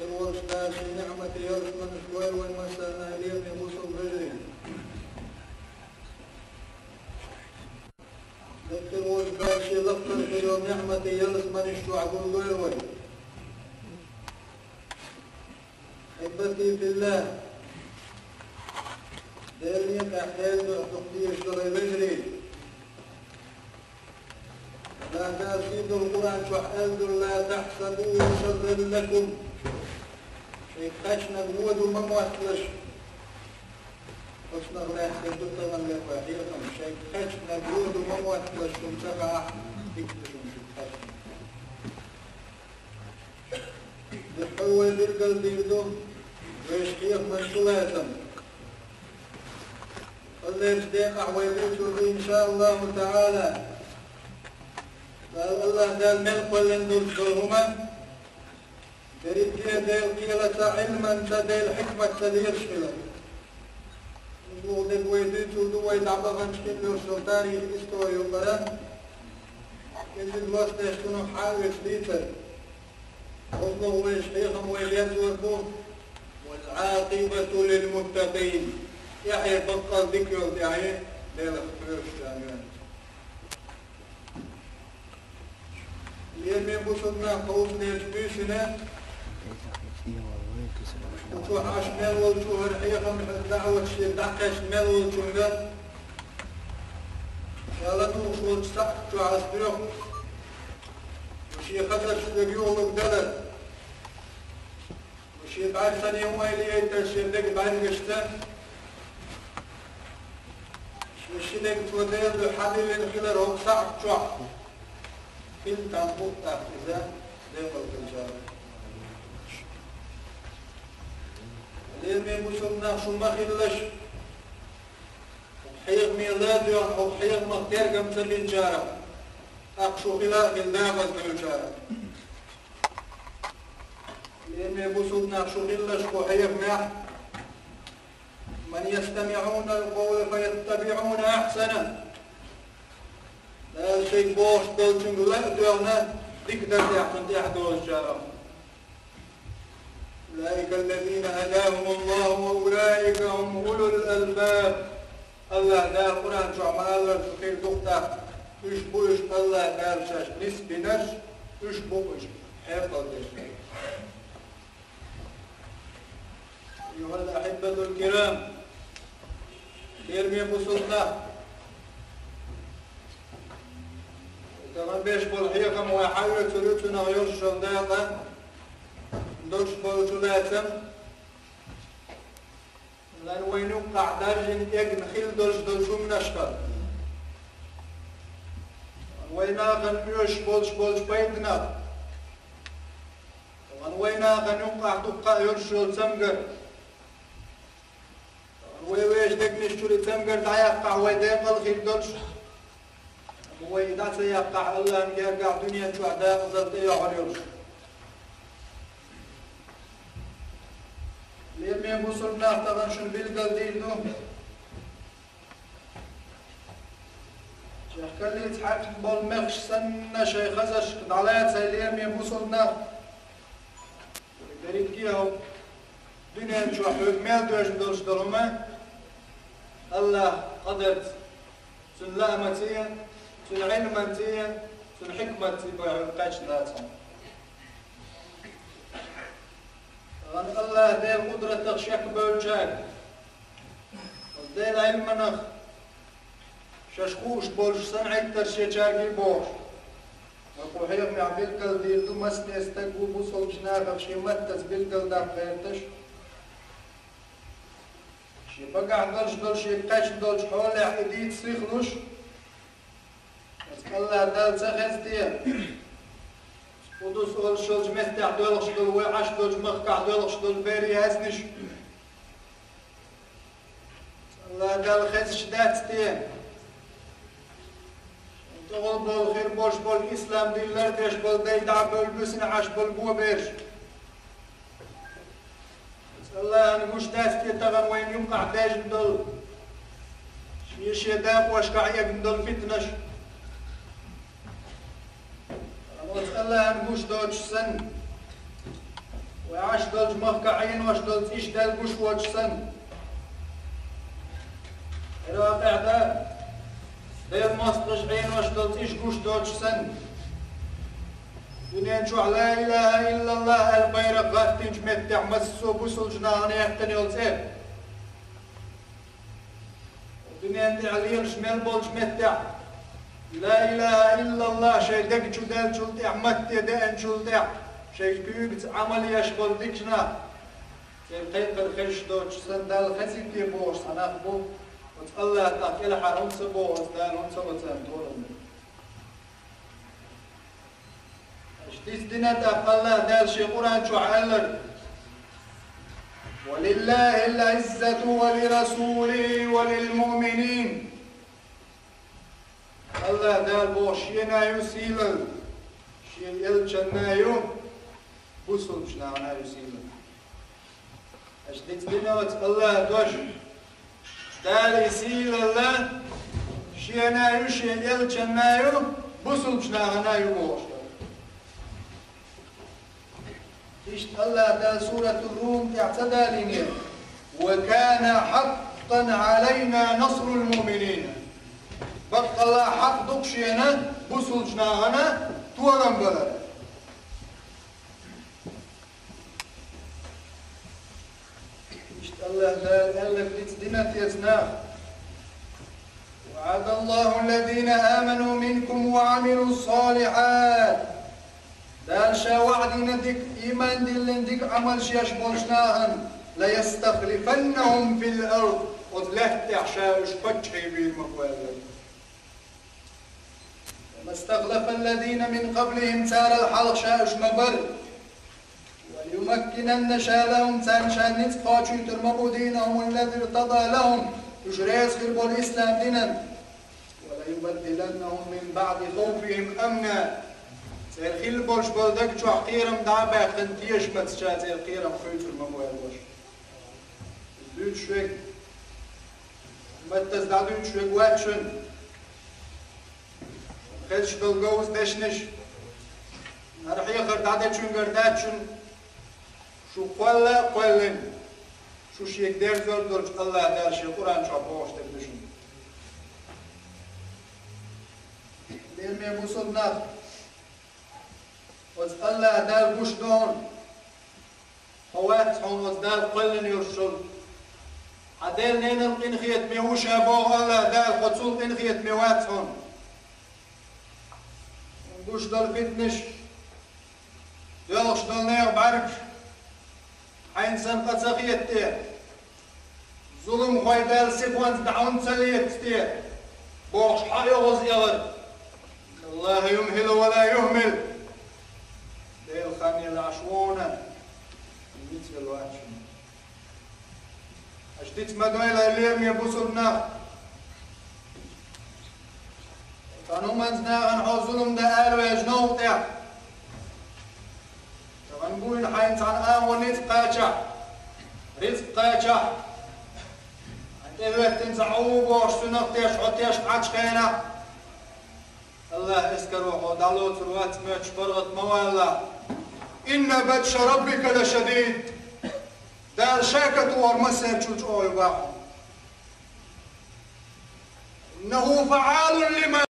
والسلاس النعمة يرسمن شوير والمسلنا إليه بوصل بجرين ذكر والسلاس يلقر في يوم نعمة يرسمن الشعب الغير حبتي في الله دلني تحتاج تقضي الشرع بجري لا تأسيد القرآن وحألد لا تحسبوا شرا لكم شيء خشنا بنود ومموثلش خشنا لا يحسد طبعا لفاحيكم شيء خشنا بنود ومموثلش تقع تكتشون شيء خشنا بحول بالقلب يدوم ويشحيق من صلاتهم الله يجديق ويبيتوا إن شاء الله تعالى قال الله دال ملك ولندل شرهما بريد ديل قيلة علما تديل حكمة تدير شكلا نقول ديل ويديتوا دو ويدعبغن شكل السلطاني استوى يقرأ يجد الوسط يشتنوا حاوي سليتا والله ويشحيقهم ويليزوركم والعاقبة للمتقين يحيى بقى ذكر يعني ديل اخترش يعني اليوم يبصدنا قوسنا يجبيسنا وتوح عشمال والجوه الحقيقة من الدعوة الشيء دعك عشمال والجوه يلا نوصل تسعة عصبيخ وشي خطر شدقيوه مقدلة وشي بعد ثانية ومالي يترشي لك بعد قشتان وشي لك تودير لحدي الخلال هو ساعة شوع كل تنبوط تأخذها ديقل الجارة اليوم يبصرنا شو ما خلش وحيق ميلاد وحيق مختير قمت الجارة أقشو خلال خلدابة الجارة اليوم يبصرنا شو خلش وحيق مع من يستمعون القول فيتبعون أحسنه لا شيء بوش دولتن لا دولنا تقدر يحمد يحدو الجارة أولئك الذين هداهم الله وأولئك هم أولو الألباب الله دار قرآن شو عمال الفقير دقتا يشبوش الله دار شاش نسبي نش يشبوش حيطة دش أيها الأحبة الكرام يرمي بصدنا كمان بيش بالحقيقة ويحاول تلوتنا ويرشل داقا ندوش بوتولاتم لأن وينوقع درجن يجن خيل دولش منشكر ويناغن ميوش بولش بيدنا ويناغن يوقع دقا يرشل تمقر ويويش دقنش تولي تمقر دعيقع ويديقل خيل دولش وإذا سيقع الله أن يرجع دنيا شهداء وزلتي عريوش ليم يبصرنا تغنشن بالقلدين دو شيخ كالي يتحقق بالمخش سنة شيخ خزش دعلات سيليم يبصرنا بريد كيهو دنيا شهداء ميل دوش دوش درهما الله قدرت سن لأمتيا سن علمتيا سن حكمتي بعقاش ذاتهم غن الله دير قدرة تغشيك بولجاك دير علمنا ششخوش بولش صنعي ترشيجاكي بوش وقوحيق معبيل قل دير دو مسني استقو بوصل جناغ شي متز بالقل دا خيرتش شي بقع دولش شي قاش دولش حولي حديد سيخلوش الله دال تخز دير ودوس أول شلج مفتاح دولش دول وعش دولش مخكع دولش دول فيري هزنش الله دال خز شدات دير تغل بول خير بولش بول إسلام دي لردش بول ديدع بول بسن عش بول بوبيرش الله نقوش دات دير تغن وين يمقع داجن دول شميش يداب واشكع يقن دول فتنش الله نقوش دوش سن وعش دلج مخكعين وش دلج إيش دلقوش وجسن إراق إعداء دير مصدش عين وش دلج إيش قوش دوجسن دنيا نشوع لا إله إلا الله البيرق غاتنج متع مسو بسل جناغني يحتني والزيب دنيا ندعليل شمال بولج متع لا إله إلا الله شيء دق جدال جلدع متى دقن جلدع شيء كيوبت عمل يشغل ديكنا سيبقيق الخيش دوش سندال خسيتي بوش سنخبو وتقلع تاكل حرم سبو وتدالون سبتان دولن اشتيس دينا تقلع دال شي قرآن شو عالر ولله العزة ولرسوله وللمؤمنين الله دال بوشينا يسيلل شيل يلجنايو بوصل شنانا يسيلل اشتيت دينا الله دوش دال يسيل الله شينا يشيل يلجنايو بوصل شنانا يبوش إشت الله دال سورة الروم اعتدى لنا وكان حقا علينا نصر المؤمنين بقى الله حق دقشينا بوصل جناغنا تورم بلد إشت الله دال ألف لتدنا تيزناه وعد الله الذين آمنوا منكم وعملوا الصالحات دال شا وعدنا ديك إيمان ديلن ديك عمل شياش بولشناهن ليستخلفنهم في الأرض وذلك تعشاوش فتشي بير مقوالك وما استخلف الذين من قبلهم سار الحلق شاوش مبر وليمكنن شالهم سان شان نتقاتشو ترمبو دينهم الذي ارتضى لهم يشريس خربو الإسلام دينا وليبدلنهم من بعد خوفهم أمنا سير خيل بولش بولدك شو حقيرم دعبا خنتيش بتشات سير خيرم خيتر مموال بوش البيوت شويك متز دعوت شويك واتشن خدش بالجوز دشنش نرح يخر دعدت شون قرداتشن شو قولا قولن شو شيك دير زور دورج الله دار شي قرآن شو بوش تبدشن دير مي بوصلنا وتقلع دال بوش دون خواتهم وتدال قلن يرشل عدال نين القنخية ميوش أبوه الله دال خطول قنخية ميواتهم بوش دال فتنش يلش دال نيغ بعرف حين سنقى سخية تيه ظلم خوي دال سيبوان دعون سلية تيه بوش حيوغز يغر الله يمهل ولا يهمل ديل خاني العشوونة الميت بالواتشون اشتيت مدويلة الليم يبوسلنا كانوا منزنا غنحو ظلم دقالو يجنو طيع غنقول حين تان ونيت قاجع رزق قاجع انت بيت تنزعوب وشتنق تيش عطيش عجقينا الله اسكروه ودالو تروات ميتش برغت موالا إن بطش ربك لشديد دال شاكت ورمسر جوج أوي واحد إنه فعال لما